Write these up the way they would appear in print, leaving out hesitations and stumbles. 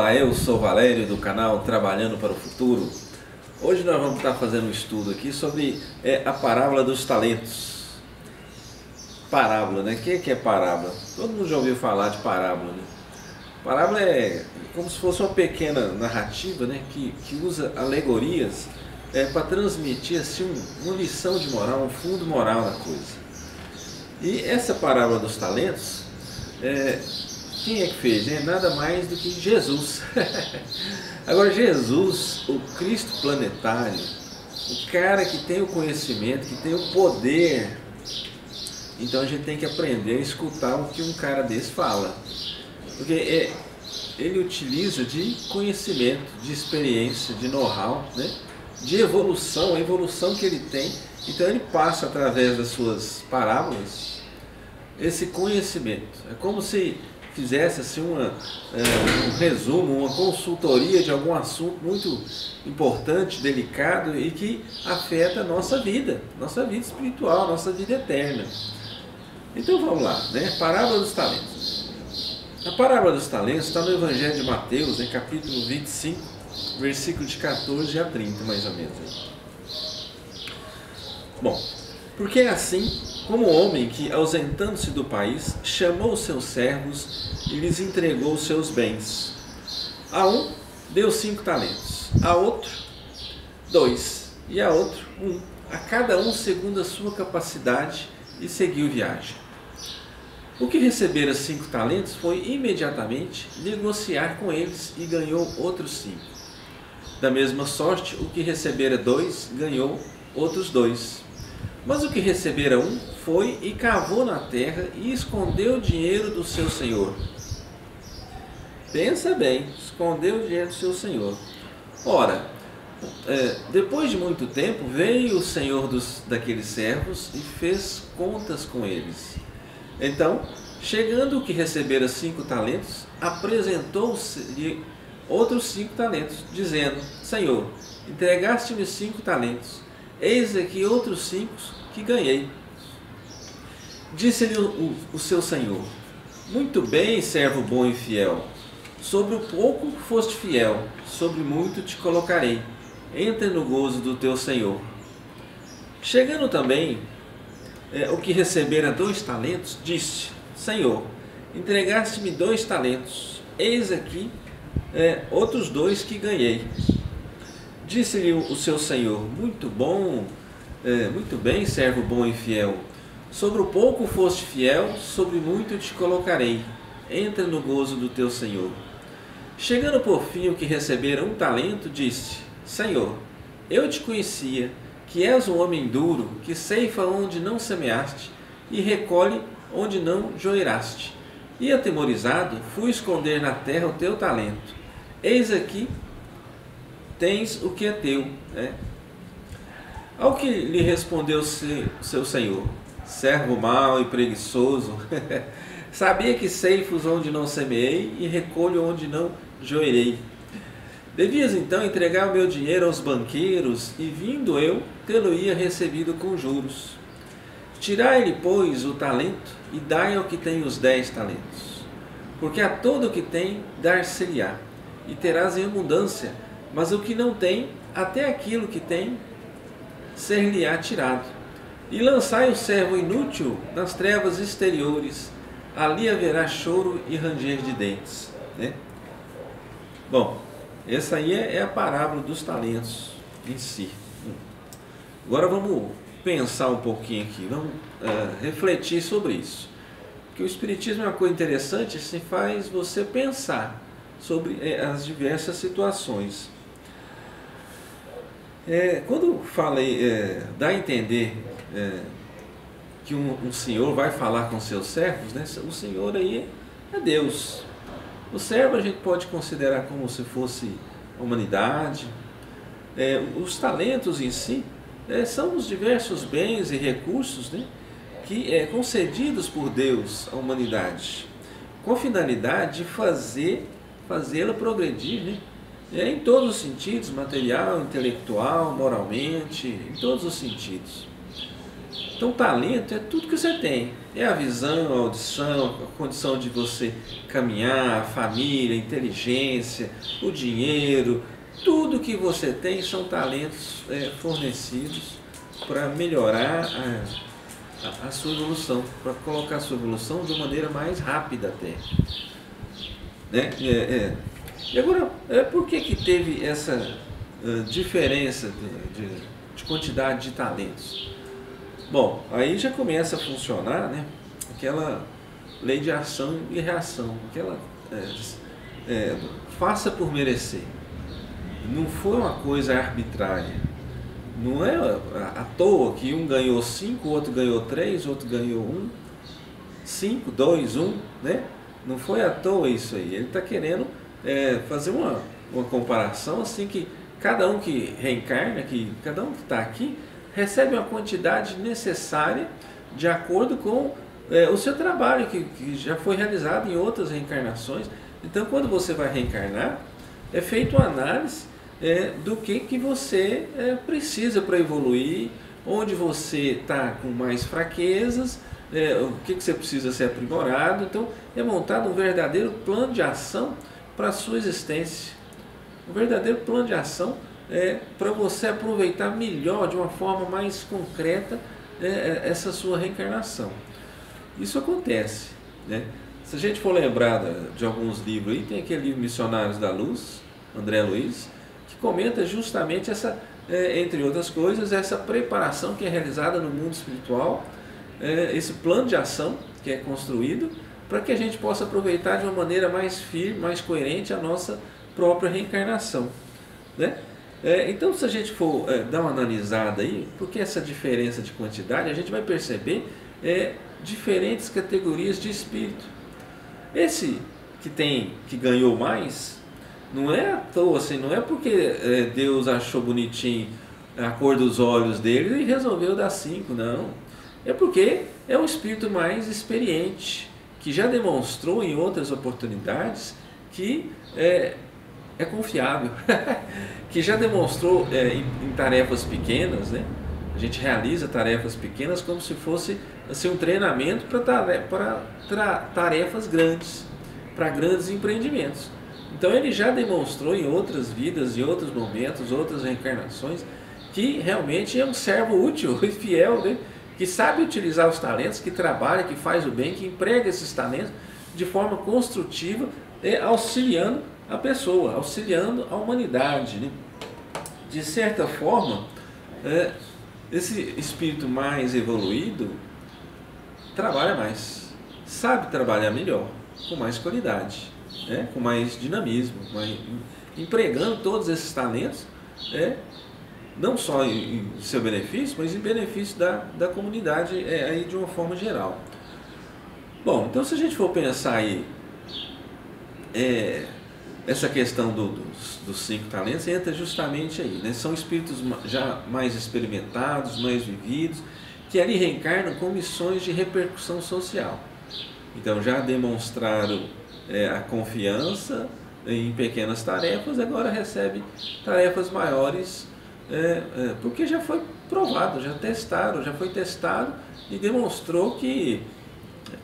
Olá, eu sou Valério do canal Trabalhando para o Futuro. Hoje nós vamos estar fazendo um estudo aqui sobre a parábola dos talentos. Parábola, né? O que é parábola? Todo mundo já ouviu falar de parábola, né? Parábola é como se fosse uma pequena narrativa, né? que usa alegorias para transmitir assim, uma lição de moral, um fundo moral na coisa. E essa parábola dos talentos, quem é que fez? Nada mais do que Jesus. Agora Jesus, o Cristo planetário, o cara que tem o conhecimento, que tem o poder, então a gente tem que aprender a escutar o que um cara desse fala. Porque ele utiliza de conhecimento, de experiência, de know-how, né? De evolução, a evolução que ele tem. Então ele passa através das suas parábolas esse conhecimento. É como se fizesse assim um resumo, uma consultoria de algum assunto muito importante, delicado e que afeta a nossa vida espiritual, nossa vida eterna. Então vamos lá, né? Parábola dos talentos. A parábola dos talentos está no Evangelho de Mateus, capítulo 25, versículo de 14 a 30, mais ou menos. Bom, porque é assim como o homem que, ausentando-se do país, chamou os seus servos e lhes entregou os seus bens. A um deu 5 talentos, a outro 2, e a outro 1, a cada um segundo a sua capacidade, e seguiu viagem. O que recebera 5 talentos foi imediatamente negociar com eles e ganhou outros 5. Da mesma sorte, o que recebera 2 ganhou outros 2. Mas o que recebera 1 foi e cavou na terra e escondeu o dinheiro do seu senhor. Pensa bem, escondeu o dinheiro do seu senhor. Ora, depois de muito tempo, veio o senhor daqueles servos e fez contas com eles. Então, chegando o que recebera 5 talentos, apresentou-lhe outros 5 talentos, dizendo: Senhor, entregaste-me 5 talentos, eis aqui outros 5 que ganhei. Disse-lhe o seu senhor: Muito bem, servo bom e fiel. Sobre o pouco foste fiel, sobre muito te colocarei. Entra no gozo do teu senhor. Chegando também o que recebera 2 talentos, disse: Senhor, entregaste-me 2 talentos, eis aqui outros 2 que ganhei. Disse-lhe o seu senhor: Muito bem, servo bom e fiel. Sobre o pouco foste fiel, sobre muito te colocarei. Entra no gozo do teu senhor. Chegando por fim o que recebera 1 talento, disse: Senhor, eu te conhecia, que és um homem duro, que ceifa onde não semeaste e recolhe onde não joiraste. E atemorizado, fui esconder na terra o teu talento. Eis aqui tens o que é teu. Ao que lhe respondeu seu senhor: Servo mau e preguiçoso, sabia que ceifos onde não semeei e recolho onde não joirei. Devias então entregar o meu dinheiro aos banqueiros, e vindo eu, tê-lo-ia recebido com juros. Tirai-lhe, pois, o talento, e dai ao que tem os 10 talentos. Porque a todo o que tem, dar-se-lhe-á, e terás em abundância, mas o que não tem, até aquilo que tem, ser-lhe-á tirado. E lançai o servo inútil nas trevas exteriores, ali haverá choro e ranger de dentes. Bom, essa aí é a parábola dos talentos em si. Agora vamos pensar um pouquinho aqui, vamos refletir sobre isso. Porque o Espiritismo é uma coisa interessante, se faz você pensar sobre as diversas situações. Quando falei, dá a entender que um senhor vai falar com seus servos, o senhor aí é Deus. O servo a gente pode considerar como se fosse a humanidade. Os talentos em si são os diversos bens e recursos que concedidos por Deus à humanidade, com a finalidade de fazê-la progredir, em todos os sentidos, material, intelectual, moralmente, em todos os sentidos. Então, talento é tudo que você tem. É a visão, a audição, a condição de você caminhar, a família, a inteligência, o dinheiro. Tudo que você tem são talentos fornecidos para melhorar a sua evolução, para colocar a sua evolução de uma maneira mais rápida até. Né? E agora, por que teve essa diferença de quantidade de talentos? Bom, aí já começa a funcionar, né, aquela lei de ação e reação, aquela faça por merecer. Não foi uma coisa arbitrária. Não é à toa que um ganhou 5, o outro ganhou 3, o outro ganhou 1, 5, 2, 1, né? Não foi à toa isso aí. Ele está querendo fazer uma comparação assim que cada um que reencarna, que cada um que está aqui, recebe uma quantidade necessária de acordo com o seu trabalho que já foi realizado em outras reencarnações. Então, quando você vai reencarnar, é feita uma análise do que você precisa para evoluir, onde você está com mais fraquezas, o que você precisa ser aprimorado. Então, é montado um verdadeiro plano de ação para a sua existência. Um verdadeiro plano de ação para você aproveitar melhor, de uma forma mais concreta, essa sua reencarnação. Isso acontece, né? Se a gente for lembrar de alguns livros aí, tem aquele livro Missionários da Luz, André Luiz, que comenta justamente essa, entre outras coisas, essa preparação que é realizada no mundo espiritual, esse plano de ação que é construído para que a gente possa aproveitar de uma maneira mais firme, mais coerente a nossa própria reencarnação, né? Então, se a gente for dar uma analisada aí, porque essa diferença de quantidade, a gente vai perceber diferentes categorias de espírito. Esse que ganhou mais, não é à toa, assim, não é porque Deus achou bonitinho a cor dos olhos dele e resolveu dar 5, não. É porque é um espírito mais experiente, que já demonstrou em outras oportunidades que é confiável, que já demonstrou em tarefas pequenas, né? A gente realiza tarefas pequenas como se fosse assim, um treinamento para tarefas grandes, para grandes empreendimentos. Então ele já demonstrou em outras vidas, em outros momentos, outras reencarnações, que realmente é um servo útil e fiel, né? Que sabe utilizar os talentos, que trabalha, que faz o bem, que emprega esses talentos de forma construtiva, auxiliando a pessoa, auxiliando a humanidade, né? De certa forma, esse espírito mais evoluído trabalha mais, sabe trabalhar melhor, com mais qualidade, com mais dinamismo, empregando todos esses talentos, não só em seu benefício, mas em benefício da comunidade aí de uma forma geral. Bom, então se a gente for pensar aí, essa questão dos 5 talentos entra justamente aí, né? São espíritos já mais experimentados, mais vividos, que ali reencarnam com missões de repercussão social. Então já demonstraram a confiança em pequenas tarefas, agora recebe tarefas maiores, porque já foi provado, já foi testado e demonstrou que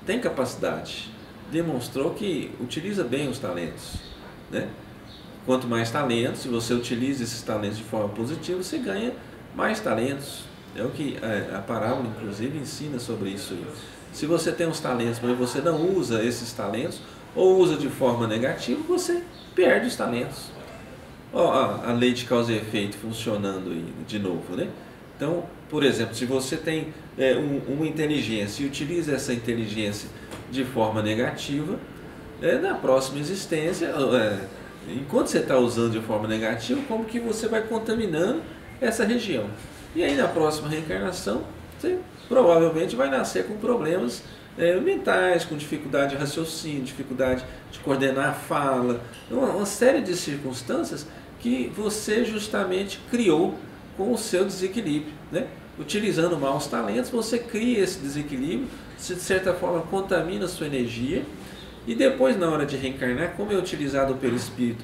tem capacidade, demonstrou que utiliza bem os talentos, né? Quanto mais talentos, se você utiliza esses talentos de forma positiva, você ganha mais talentos. É o que a parábola, inclusive, ensina sobre isso aí. Se você tem os talentos, mas você não usa esses talentos, ou usa de forma negativa, você perde os talentos. A lei de causa e efeito funcionando aí de novo, né? Então, por exemplo, se você tem uma inteligência e utiliza essa inteligência de forma negativa, na próxima existência, enquanto você está usando de forma negativa, como que você vai contaminando essa região. E aí na próxima reencarnação, você provavelmente vai nascer com problemas mentais, com dificuldade de raciocínio, dificuldade de coordenar a fala, uma série de circunstâncias que você justamente criou com o seu desequilíbrio, né? Utilizando mal os talentos, você cria esse desequilíbrio, de certa forma contamina a sua energia, e depois na hora de reencarnar, como é utilizado pelo espírito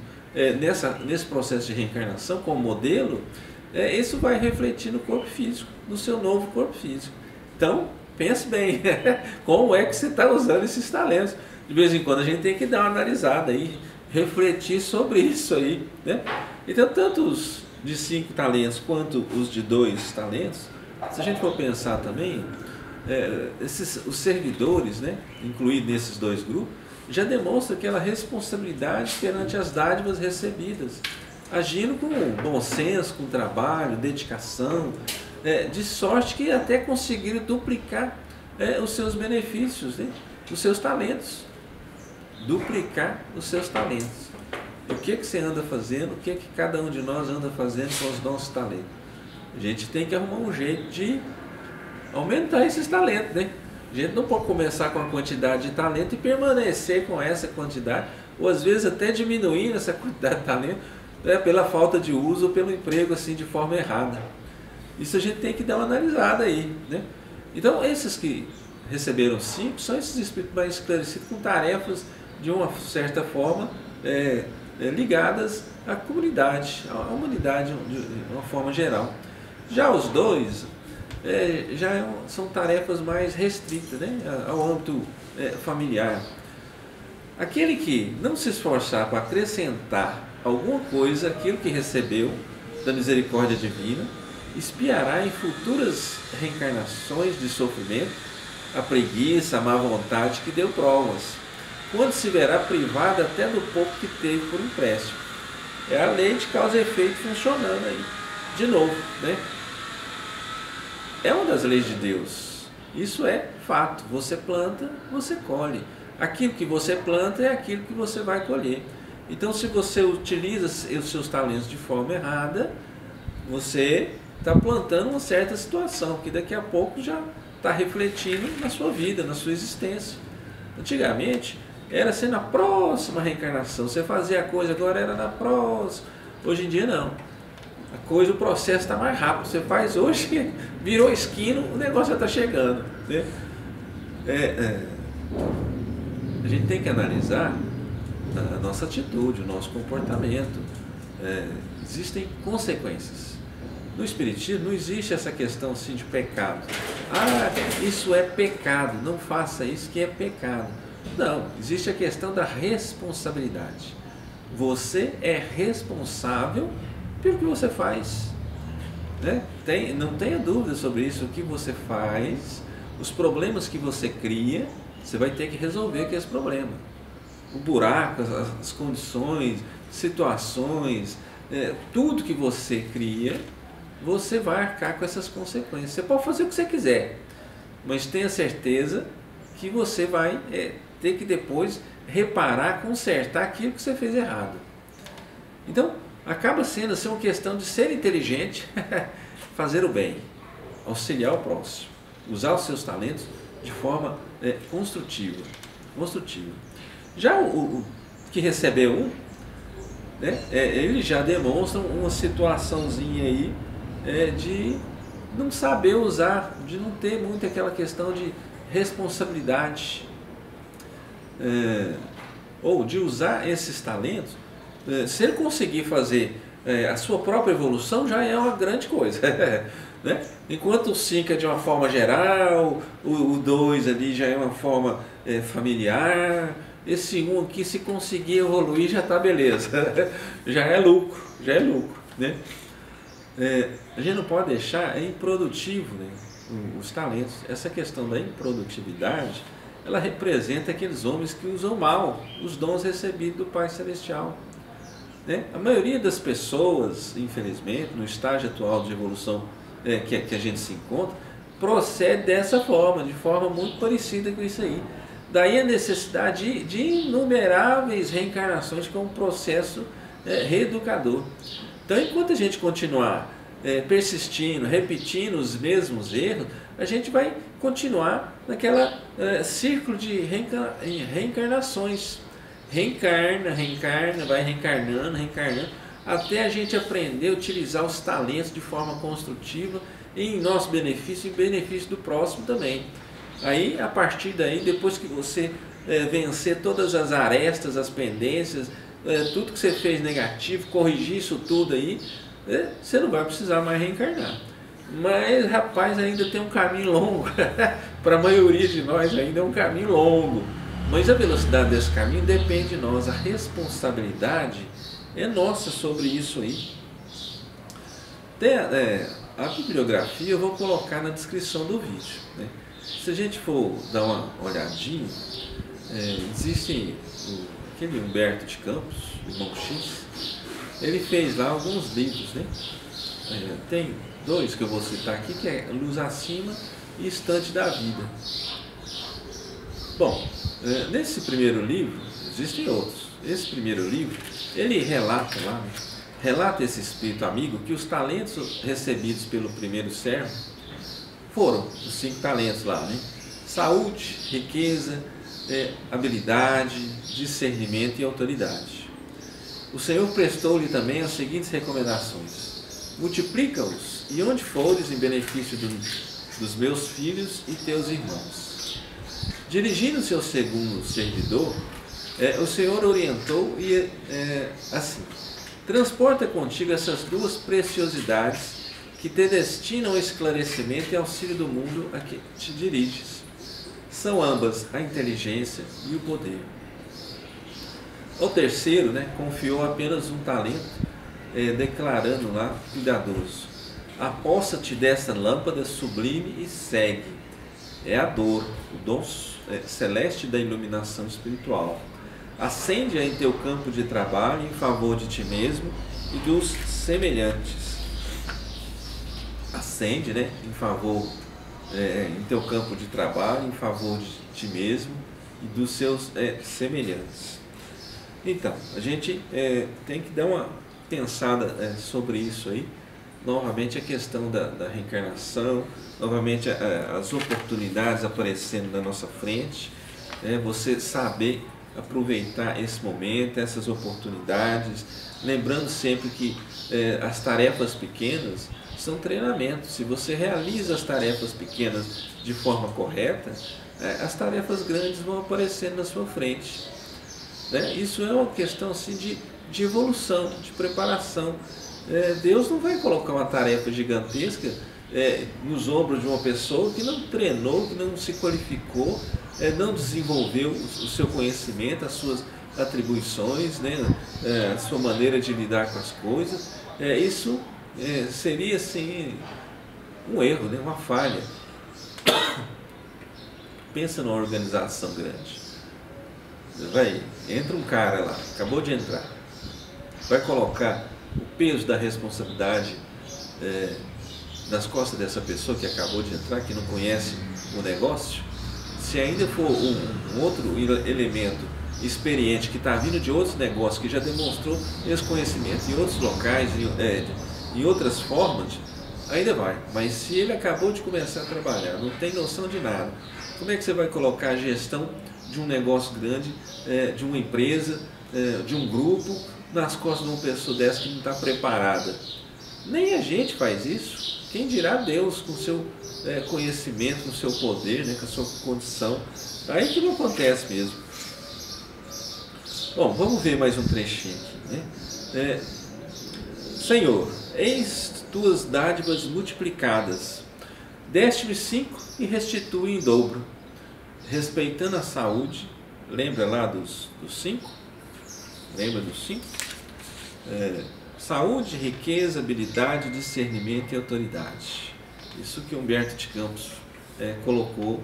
nesse processo de reencarnação como modelo, isso vai refletir no corpo físico, no seu novo corpo físico. Então, pense bem, como é que você está usando esses talentos. De vez em quando a gente tem que dar uma analisada aí, refletir sobre isso aí, né? Então, tanto os de 5 talentos quanto os de 2 talentos, se a gente for pensar também, os servidores, né, incluídos nesses 2 grupos, já demonstram aquela responsabilidade perante as dádivas recebidas, agindo com bom senso, com trabalho, dedicação, de sorte que até conseguiram duplicar os seus benefícios, né, os seus talentos. Duplicar os seus talentos. O que você anda fazendo? O que cada um de nós anda fazendo com os nossos talentos? A gente tem que arrumar um jeito de aumentar esses talentos, né? A gente não pode começar com a quantidade de talento e permanecer com essa quantidade, ou às vezes até diminuir essa quantidade de talento, né, pela falta de uso ou pelo emprego assim de forma errada. Isso a gente tem que dar uma analisada aí, né? Então, esses que receberam 5 são esses espíritos mais esclarecidos com tarefas de uma certa forma ligadas à comunidade, à humanidade de uma forma geral. Já os 2 são tarefas mais restritas, né, ao âmbito familiar. Aquele que não se esforçar para acrescentar alguma coisa àquilo que recebeu da misericórdia divina, espiará em futuras reencarnações de sofrimento a preguiça, a má vontade que deu provas, quando se verá privado até do pouco que teve por empréstimo. É a lei de causa e efeito funcionando aí, de novo, né? É uma das leis de Deus. Isso é fato. Você planta, você colhe. Aquilo que você planta é aquilo que você vai colher. Então, se você utiliza os seus talentos de forma errada, você está plantando uma certa situação, que daqui a pouco já está refletindo na sua vida, na sua existência. Antigamente, era assim na próxima reencarnação. Você fazia a coisa, agora era na próxima. Hoje em dia, não. O processo está mais rápido. Você faz hoje, virou esquina, o negócio já está chegando, né? A gente tem que analisar a nossa atitude, o nosso comportamento. Existem consequências. No Espiritismo não existe essa questão assim, de pecado. Isso é pecado, não faça isso que é pecado. Não, existe a questão da responsabilidade. Você é responsável pelo que você faz, né? Não tenha dúvida sobre isso. O que você faz, os problemas que você cria, você vai ter que resolver aqueles problemas. O buraco, as condições, situações, tudo que você cria, você vai arcar com essas consequências. Você pode fazer o que você quiser, mas tenha certeza que você vai ter que depois reparar, consertar aquilo que você fez errado. Então, acaba sendo assim uma questão de ser inteligente, fazer o bem, auxiliar o próximo, usar os seus talentos de forma construtiva. Já o que recebeu um, né, ele já demonstra uma situaçãozinha aí de não saber usar, de não ter muito aquela questão de responsabilidade, ou de usar esses talentos. Se ele conseguir fazer a sua própria evolução, já é uma grande coisa. Né? Enquanto o 5 é de uma forma geral, o 2 ali já é uma forma familiar, esse 1 aqui, se conseguir evoluir, já está beleza. Já é lucro, né? A gente não pode deixar improdutivo, né, os talentos. Essa questão da improdutividade, ela representa aqueles homens que usam mal os dons recebidos do Pai Celestial, né? A maioria das pessoas, infelizmente, no estágio atual de evolução que a gente se encontra, procede dessa forma, de forma muito parecida com isso aí. Daí a necessidade de inumeráveis reencarnações como processo reeducador. Então, enquanto a gente continuar persistindo, repetindo os mesmos erros, a gente vai continuar naquela círculo de reencarnações. Reencarna, vai reencarnando, até a gente aprender a utilizar os talentos de forma construtiva em nosso benefício e em benefício do próximo também. Aí, a partir daí, depois que você vencer todas as arestas, as pendências, tudo que você fez negativo, corrigir isso tudo aí, você não vai precisar mais reencarnar. Mas, rapaz, ainda tem um caminho longo. Para a maioria de nós ainda é um caminho longo. Mas a velocidade desse caminho depende de nós. A responsabilidade é nossa sobre isso aí. A bibliografia eu vou colocar na descrição do vídeo, né? Se a gente for dar uma olhadinha, existe aquele Humberto de Campos, irmão X, ele fez lá alguns livros, né? Tem dois que eu vou citar aqui, que é Luz Acima e Estante da Vida. Bom, nesse primeiro livro, existem outros. Esse primeiro livro, ele relata lá, né? Relata esse espírito amigo que os talentos recebidos pelo primeiro servo foram os 5 talentos lá, né? Saúde, riqueza, habilidade, discernimento e autoridade. O Senhor prestou-lhe também as seguintes recomendações: multiplica-os e onde fores em benefício dos meus filhos e teus irmãos. Dirigindo-se ao segundo servidor, o Senhor orientou e assim: transporta contigo essas 2 preciosidades que te destinam ao esclarecimento e auxílio do mundo a que te diriges. São ambas a inteligência e o poder. O terceiro, né, confiou apenas um talento, declarando lá, cuidadoso: aposta-te dessa lâmpada sublime e segue. É a dor, o dom celeste da iluminação espiritual. Acende-a em teu campo de trabalho em favor de ti mesmo e dos semelhantes. Acende, né, em favor, em teu campo de trabalho em favor de ti mesmo e dos seus semelhantes. Então, a gente tem que dar uma pensada sobre isso aí. Novamente a questão da reencarnação, novamente as oportunidades aparecendo na nossa frente, você saber aproveitar esse momento, essas oportunidades, lembrando sempre que as tarefas pequenas são treinamentos. Se você realiza as tarefas pequenas de forma correta, as tarefas grandes vão aparecendo na sua frente, né? Isso é uma questão assim, de evolução, de preparação. Deus não vai colocar uma tarefa gigantesca nos ombros de uma pessoa que não treinou, que não se qualificou, não desenvolveu o seu conhecimento, as suas atribuições, né? A sua maneira de lidar com as coisas. Isso seria assim um erro, né? Uma falha. Pensa numa organização grande. Entra um cara lá, acabou de entrar, vai colocar o peso da responsabilidade nas costas dessa pessoa que acabou de entrar, que não conhece o negócio. Se ainda for um outro elemento experiente que está vindo de outros negócios, que já demonstrou esse conhecimento em outros locais, em outras formas, ainda vai. Mas se ele acabou de começar a trabalhar, não tem noção de nada, como é que você vai colocar a gestão de um negócio grande, de uma empresa, de um grupo, nas costas de uma pessoa dessa que não está preparada? Nem a gente faz isso. Quem dirá Deus com o seu conhecimento, com o seu poder, né, com a sua condição? Aí que não acontece mesmo. Bom, vamos ver mais um trechinho aqui, né? Senhor, eis tuas dádivas multiplicadas, deste-me 5 e restitui em dobro, respeitando a saúde. Lembra lá dos 5? Lembra dos 5? Saúde, riqueza, habilidade, discernimento e autoridade. Isso que Humberto de Campos colocou,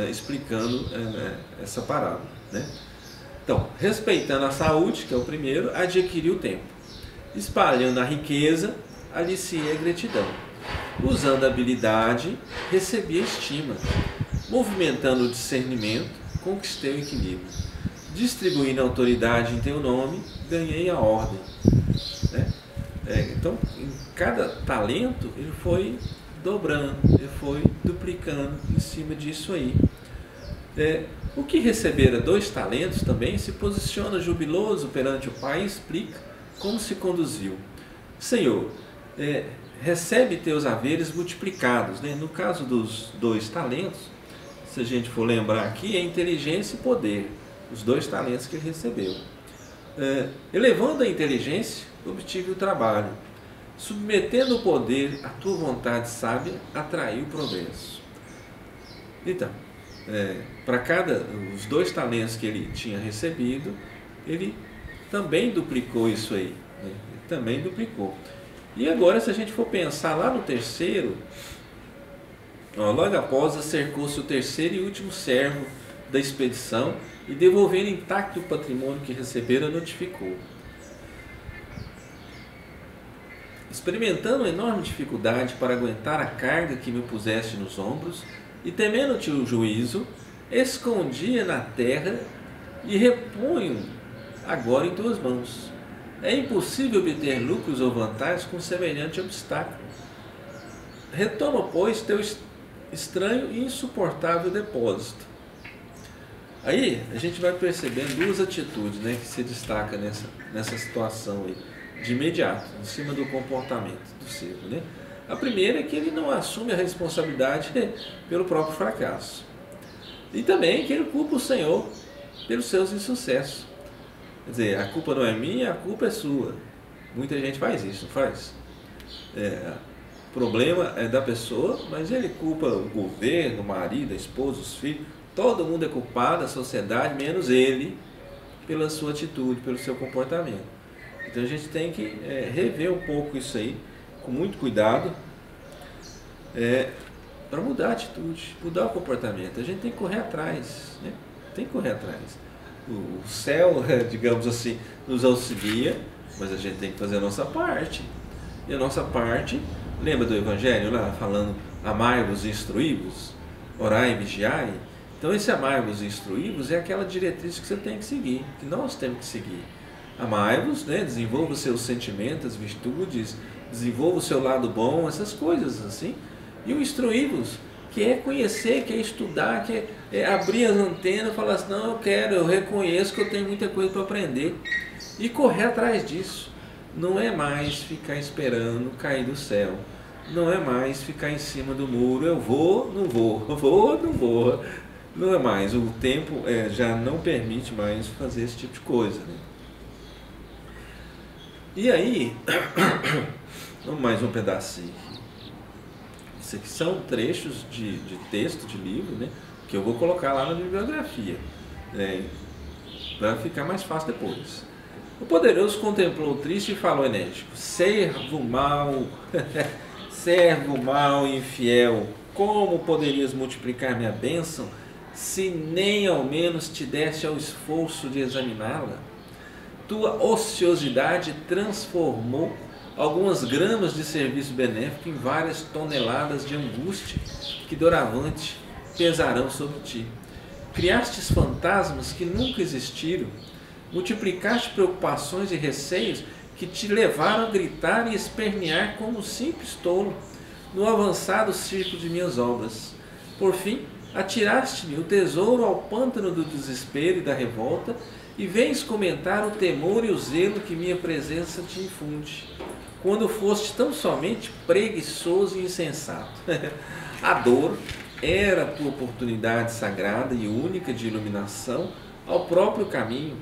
explicando essa parábola, né? Então, respeitando a saúde, que é o primeiro, adquiriu tempo. Espalhando a riqueza, aliciei a gratidão. Usando a habilidade, recebi a estima. Movimentando o discernimento, conquistei o equilíbrio. Distribuindo a autoridade em teu nome, ganhei a ordem. Então, em cada talento, ele foi dobrando, ele foi duplicando em cima disso aí. O que recebera 2 talentos também se posiciona jubiloso perante o Pai e explica como se conduziu. Senhor, recebe teus haveres multiplicados, né? No caso dos 2 talentos, se a gente for lembrar aqui, é inteligência e poder, os 2 talentos que ele recebeu. Elevando a inteligência, obtive o trabalho. submetendo o poder à tua vontade sábia, atraiu progresso. Então, para os 2 talentos que ele tinha recebido, ele também duplicou isso aí, né? Ele também duplicou. E agora, se a gente for pensar lá no terceiro, logo após acercou-se o terceiro e último servo da expedição e, devolvendo intacto o patrimônio que recebera, notificou: experimentando uma enorme dificuldade para aguentar a carga que me puseste nos ombros, e temendo-te o juízo, escondia na terra e reponho agora em tuas mãos. É impossível obter lucros ou vantagens com semelhante obstáculo. Retoma, pois, teu estranho e insuportável depósito. Aí a gente vai percebendo 2 atitudes, né, que se destacam nessa situação aí, de imediato, em cima do comportamento do servo, né? A primeira é que ele não assume a responsabilidade pelo próprio fracasso. E também que ele culpa o Senhor pelos seus insucessos. Quer dizer, a culpa não é minha, a culpa é sua. Muita gente faz isso, não faz? O problema é da pessoa, mas ele culpa o governo, o marido, a esposa, os filhos. Todo mundo é culpado, a sociedade, menos ele, pela sua atitude, pelo seu comportamento. Então a gente tem que rever um pouco isso aí, com muito cuidado, para mudar a atitude, mudar o comportamento. A gente tem que correr atrás, né? Tem que correr atrás. O céu, digamos assim, nos auxilia, mas a gente tem que fazer a nossa parte. E a nossa parte, lembra do Evangelho lá, falando: amai-vos e instruí-vos, orai e vigiai? Então esse amai-vos e instruí-vos é aquela diretriz que você tem que seguir, que nós temos que seguir. Amai-vos, né? Desenvolva os seus sentimentos, as virtudes, desenvolva o seu lado bom, essas coisas assim. E o instruí-vos, que é conhecer, que é estudar, que é abrir as antenas e falar assim: não, eu reconheço que eu tenho muita coisa para aprender. E correr atrás disso. Não é mais ficar esperando cair do céu. Não é mais ficar em cima do muro: eu vou, não vou, vou, não vou. Não é mais. O tempo já não permite mais fazer esse tipo de coisa, né? E aí, vamos mais um pedacinho aqui. Isso aqui são trechos de texto, de livro, né, que eu vou colocar lá na bibliografia, né, para ficar mais fácil depois. O poderoso contemplou triste e falou enérgico: servo mau, servo mau e infiel, como poderias multiplicar minha bênção, se nem ao menos te deste ao esforço de examiná-la? Tua ociosidade transformou algumas gramas de serviço benéfico em várias toneladas de angústia que doravante pesarão sobre ti. Criastes fantasmas que nunca existiram, multiplicaste preocupações e receios que te levaram a gritar e espernear como um simples tolo no avançado círculo de minhas obras. Por fim, atiraste-me o tesouro ao pântano do desespero e da revolta, e vens comentar o temor e o zelo que minha presença te infunde, quando foste tão somente preguiçoso e insensato. A dor era a tua oportunidade sagrada e única de iluminação ao próprio caminho,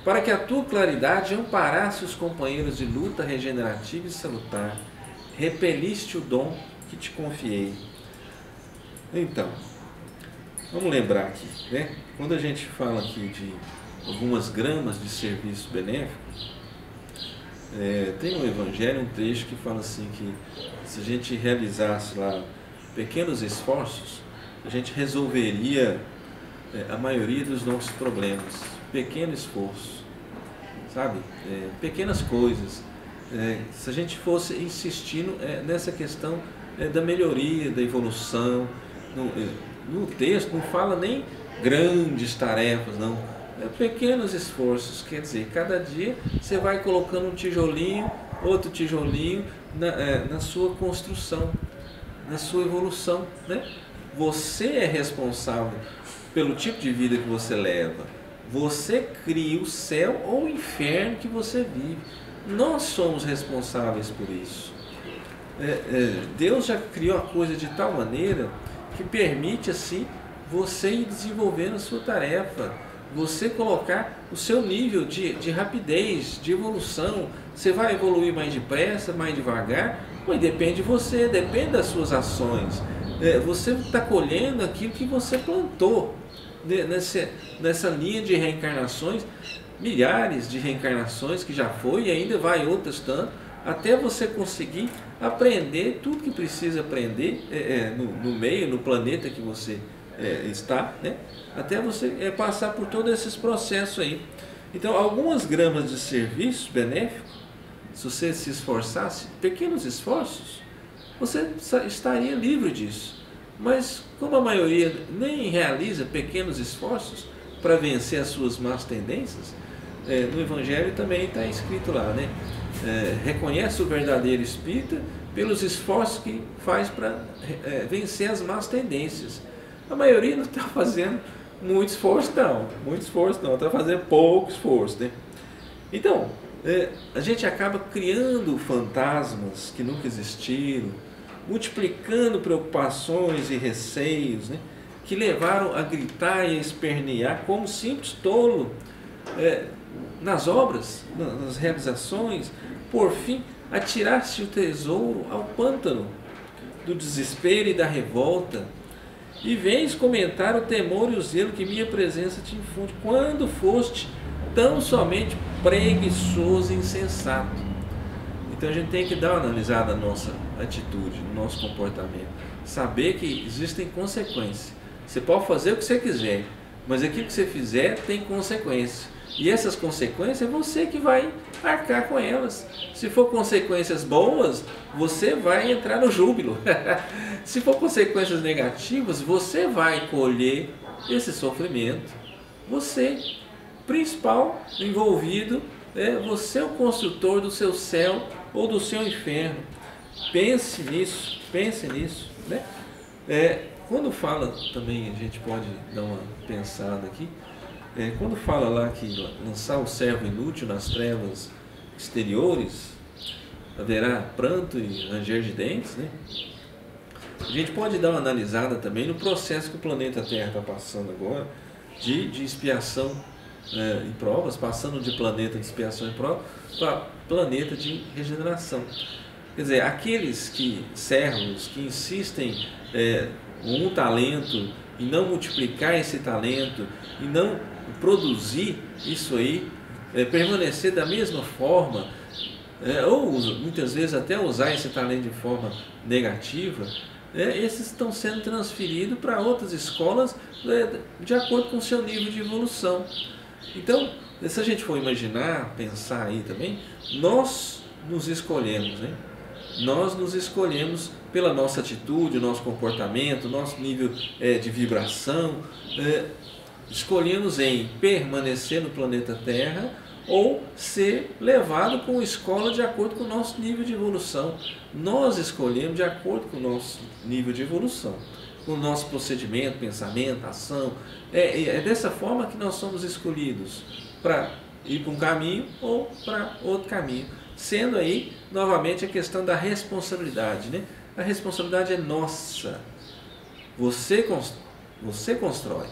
para que a tua claridade amparasse os companheiros de luta regenerativa e salutar. Repeliste o dom que te confiei. Então, vamos lembrar aqui, né? Quando a gente fala aqui de algumas gramas de serviço benéfico, tem no Evangelho um trecho que fala assim que se a gente realizasse lá pequenos esforços, a gente resolveria a maioria dos nossos problemas. Pequeno esforço, sabe? Pequenas coisas. Se a gente fosse insistindo nessa questão da melhoria, da evolução, no texto não fala nem grandes tarefas, não. Pequenos esforços, quer dizer, cada dia você vai colocando um tijolinho, outro tijolinho na sua construção, na sua evolução, né? Você é responsável pelo tipo de vida que você leva. Você cria o céu ou o inferno que você vive. Nós somos responsáveis por isso. Deus já criou a coisa de tal maneira que permite assim você ir desenvolvendo a sua tarefa, você colocar o seu nível de rapidez, de evolução. Você vai evoluir mais depressa, mais devagar, mas depende de você, depende das suas ações. Você está colhendo aquilo que você plantou nessa linha de reencarnações, milhares de reencarnações que já foi e ainda vai outras tantas, até você conseguir aprender tudo que precisa aprender no meio, no planeta que você está, né? Até você passar por todos esses processos aí. Então, algumas gramas de serviço benéfico, se você se esforçasse, pequenos esforços, você estaria livre disso. Mas como a maioria nem realiza pequenos esforços para vencer as suas más tendências, no Evangelho também está escrito lá, né? Reconhece o verdadeiro espírita pelos esforços que faz para vencer as más tendências. A maioria não está fazendo muito esforço não, está fazendo pouco esforço, né? Então, a gente acaba criando fantasmas que nunca existiram, multiplicando preocupações e receios, né, que levaram a gritar e a espernear como simples tolo nas obras, nas realizações, por fim, atirar-se o tesouro ao pântano do desespero e da revolta. E vens comentar o temor e o zelo que minha presença te infunde, quando foste tão somente preguiçoso e insensato. Então a gente tem que dar uma analisada na nossa atitude, no nosso comportamento. Saber que existem consequências. Você pode fazer o que você quiser, mas aquilo que você fizer tem consequências. E essas consequências é você que vai arcar com elas. Se for consequências boas, você vai entrar no júbilo. Se for consequências negativas, você vai colher esse sofrimento. Você, principal envolvido, você é o construtor do seu céu ou do seu inferno. Pense nisso, né? Quando fala também, a gente pode dar uma pensada aqui, quando fala lá que lançar o servo inútil nas trevas exteriores, haverá pranto e ranger de dentes, né? A gente pode dar uma analisada também no processo que o planeta Terra está passando agora, de expiação e provas, passando de planeta de expiação e prova para planeta de regeneração. Quer dizer, aqueles servos que insistem um talento e não multiplicar esse talento e não produzir isso aí, permanecer da mesma forma, ou muitas vezes até usar esse talento de forma negativa, esses estão sendo transferidos para outras escolas de acordo com o seu nível de evolução. Então, se a gente for imaginar, pensar aí também, nós nos escolhemos, né? Nós nos escolhemos pela nossa atitude, o nosso comportamento, o nosso nível de vibração, escolhemos em permanecer no planeta Terra ou ser levado com escola de acordo com o nosso nível de evolução. Nós escolhemos de acordo com o nosso nível de evolução, com o nosso procedimento, pensamento, ação. É dessa forma que nós somos escolhidos para ir para um caminho ou para outro caminho. Sendo aí, novamente, a questão da responsabilidade, né? A responsabilidade é nossa. Você constrói,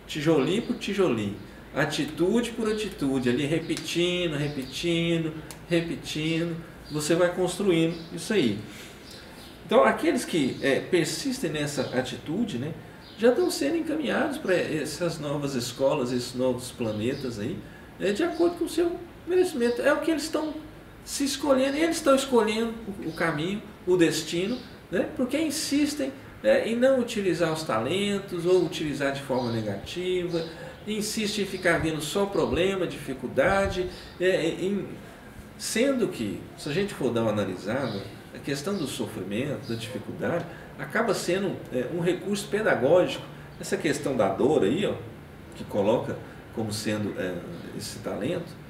tijolinho por tijolinho, atitude por atitude, ali repetindo, você vai construindo isso aí. Então, aqueles que persistem nessa atitude, né, já estão sendo encaminhados para essas novas escolas, esses novos planetas aí, de acordo com o seu merecimento. É o que eles estão se escolhendo, eles estão escolhendo o caminho, o destino, né, porque insistem em não utilizar os talentos ou utilizar de forma negativa, insistem em ficar vendo só problema, dificuldade, sendo que, se a gente for dar uma analisada, a questão do sofrimento, da dificuldade, acaba sendo um recurso pedagógico. Essa questão da dor aí, ó, que coloca como sendo esse talento,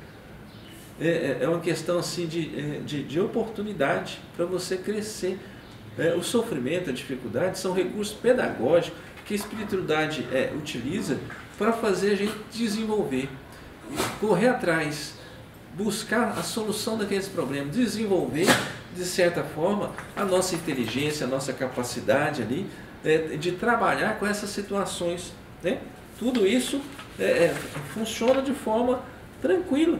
é uma questão assim de oportunidade para você crescer. O sofrimento, a dificuldade são recursos pedagógicos que a espiritualidade utiliza para fazer a gente desenvolver, correr atrás, buscar a solução daqueles problemas, desenvolver, de certa forma, a nossa inteligência, a nossa capacidade ali de trabalhar com essas situações, né? Tudo isso funciona de forma tranquila,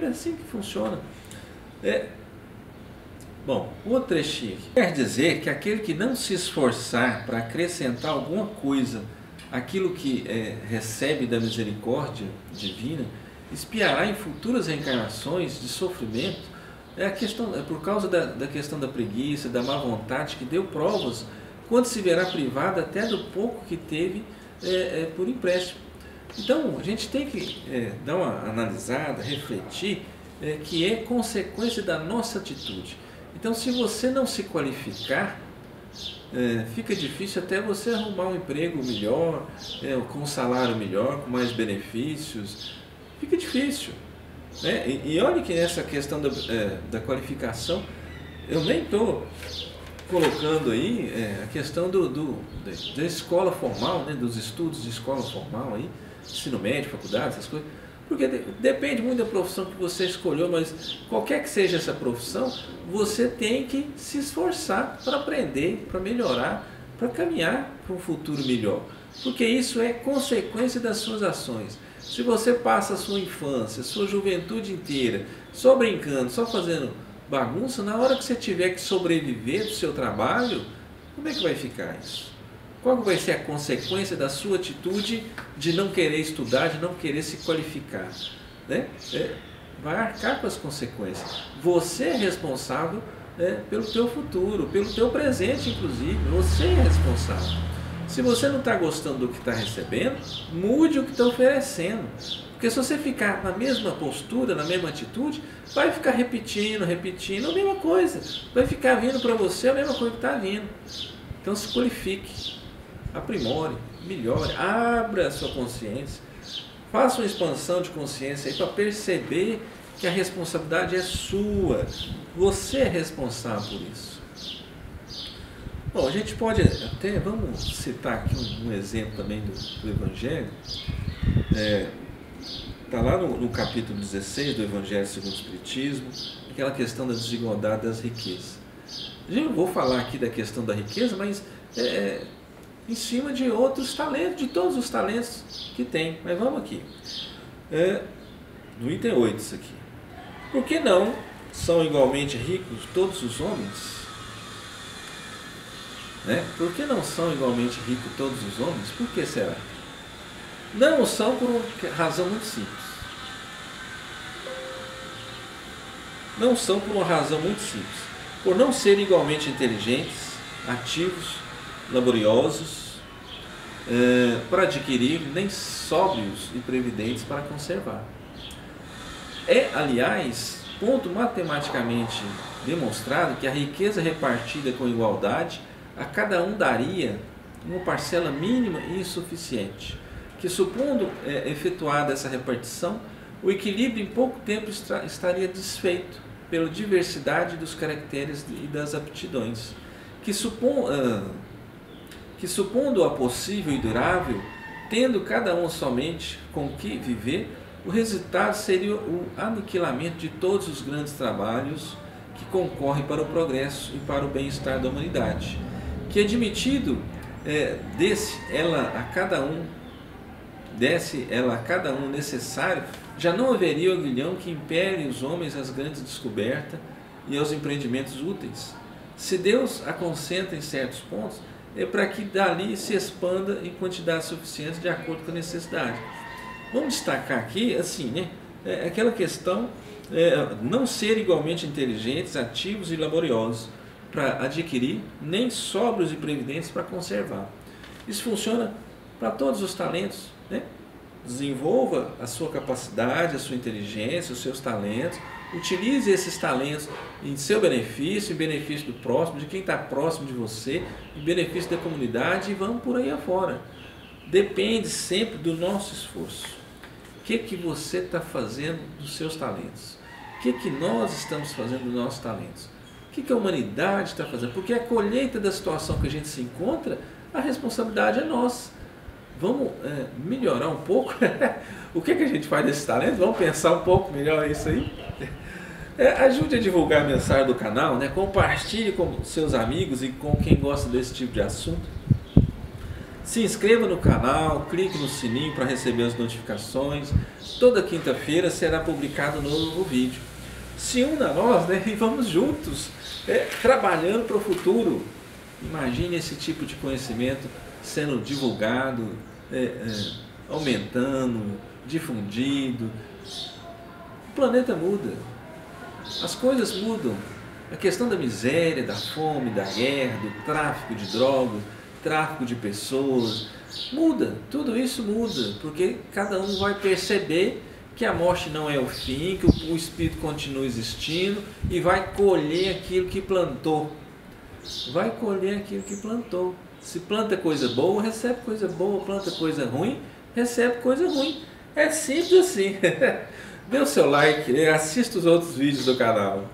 é assim que funciona. Bom, outro trechinho aqui. Quer dizer que aquele que não se esforçar para acrescentar alguma coisa àquilo que recebe da misericórdia divina, espiará em futuras reencarnações de sofrimento. Por causa da questão da preguiça, da má vontade, que deu provas, quando se verá privado até do pouco que teve por empréstimo. Então, a gente tem que dar uma analisada, refletir, que é consequência da nossa atitude. Então, se você não se qualificar, fica difícil até você arrumar um emprego melhor, com um salário melhor, com mais benefícios. Fica difícil. E olha que nessa questão da qualificação, eu nem estou colocando aí a questão da escola formal, né, dos estudos de escola formal, aí, ensino médio, faculdade, essas coisas. Porque depende muito da profissão que você escolheu, mas qualquer que seja essa profissão, você tem que se esforçar para aprender, para melhorar, para caminhar para um futuro melhor. Porque isso é consequência das suas ações. Se você passa a sua infância, a sua juventude inteira, só brincando, só fazendo bagunça, na hora que você tiver que sobreviver do seu trabalho, como é que vai ficar isso? Qual vai ser a consequência da sua atitude de não querer estudar, de não querer se qualificar? Né? Vai arcar com as consequências. Você é responsável pelo teu futuro, pelo teu presente, inclusive. Você é responsável. Se você não está gostando do que está recebendo, mude o que está oferecendo. Porque se você ficar na mesma postura, na mesma atitude, vai ficar repetindo a mesma coisa. Vai ficar vindo para você a mesma coisa que está vindo. Então se qualifique, aprimore, melhore, abra a sua consciência. Faça uma expansão de consciência para perceber que a responsabilidade é sua. Você é responsável por isso. Bom, a gente pode até, vamos citar aqui um exemplo também do Evangelho. Está lá no capítulo 16 do Evangelho segundo o Espiritismo, aquela questão da desigualdade das riquezas. Eu não vou falar aqui da questão da riqueza, mas em cima de outros talentos, de todos os talentos que tem. Mas vamos aqui. No item 8 isso aqui. Por que não são igualmente ricos todos os homens? Por que não são igualmente ricos todos os homens? Por que será? Não são por uma razão muito simples. Não são por uma razão muito simples. Por não serem igualmente inteligentes, ativos, laboriosos para adquirir, nem sóbrios e previdentes para conservar. Aliás, ponto matematicamente demonstrado que a riqueza repartida com igualdade a cada um daria uma parcela mínima e insuficiente, que supondo efetuada essa repartição, o equilíbrio em pouco tempo estaria desfeito pela diversidade dos caracteres e das aptidões, que supondo-a possível e durável, tendo cada um somente com que viver, o resultado seria o aniquilamento de todos os grandes trabalhos que concorrem para o progresso e para o bem-estar da humanidade, que admitido desse ela a cada um necessário, já não haveria o aguilhão que impele os homens às grandes descobertas e aos empreendimentos úteis. Se Deus a concentra em certos pontos, é para que dali se expanda em quantidade suficiente de acordo com a necessidade. Vamos destacar aqui, assim, aquela questão, não ser igualmente inteligentes, ativos e laboriosos para adquirir, nem sóbrios e previdentes para conservar. Isso funciona para todos os talentos, Desenvolva a sua capacidade, a sua inteligência, os seus talentos, utilize esses talentos em seu benefício, em benefício do próximo, de quem está próximo de você, em benefício da comunidade, e vamos por aí afora. Depende sempre do nosso esforço. O que você está fazendo dos seus talentos? O que nós estamos fazendo dos nossos talentos? O que a humanidade está fazendo? Porque a colheita da situação que a gente se encontra, a responsabilidade é nossa. Vamos melhorar um pouco o que a gente faz desses talentos? Vamos pensar um pouco melhor isso aí? Ajude a divulgar a mensagem do canal, compartilhe com seus amigos e com quem gosta desse tipo de assunto. Se inscreva no canal, clique no sininho para receber as notificações. Toda quinta-feira será publicado um novo vídeo. Se una a nós, né, e vamos juntos, trabalhando para o futuro. Imagine esse tipo de conhecimento sendo divulgado, aumentando, difundido. O planeta muda, as coisas mudam. A questão da miséria, da fome, da guerra, do tráfico de drogas, tráfico de pessoas, muda, tudo isso muda, porque cada um vai perceber que a morte não é o fim, que o espírito continua existindo e vai colher aquilo que plantou. Vai colher aquilo que plantou. Se planta coisa boa, recebe coisa boa, planta coisa ruim, recebe coisa ruim. É simples assim. Dê o seu like, assista os outros vídeos do canal.